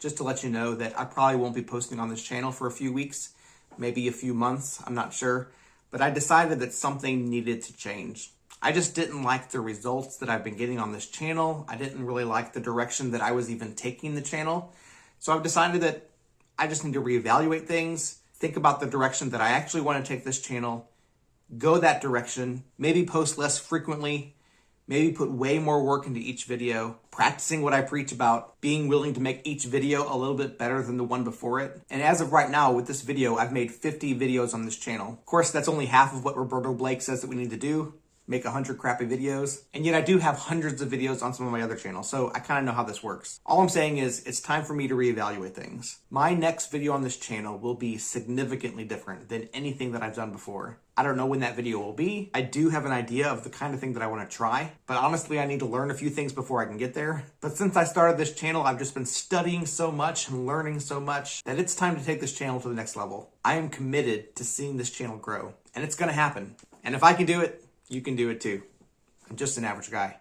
just to let you know that I probably won't be posting on this channel for a few weeks, maybe a few months, I'm not sure. But I decided that something needed to change. I just didn't like the results that I've been getting on this channel. I didn't really like the direction that I was even taking the channel. So I've decided that I just need to reevaluate things, think about the direction that I actually want to take this channel, go that direction, maybe post less frequently, maybe put way more work into each video, practicing what I preach about, being willing to make each video a little bit better than the one before it. And as of right now, with this video, I've made 50 videos on this channel. Of course, that's only half of what Roberto Blake says that we need to do, make 100 crappy videos. And yet I do have hundreds of videos on some of my other channels, so I kind of know how this works. All I'm saying is it's time for me to reevaluate things. My next video on this channel will be significantly different than anything that I've done before. I don't know when that video will be. I do have an idea of the kind of thing that I want to try, but honestly, I need to learn a few things before I can get there. But since I started this channel, I've just been studying so much and learning so much that it's time to take this channel to the next level. I am committed to seeing this channel grow, and it's going to happen. And if I can do it, you can do it too. I'm just an average guy.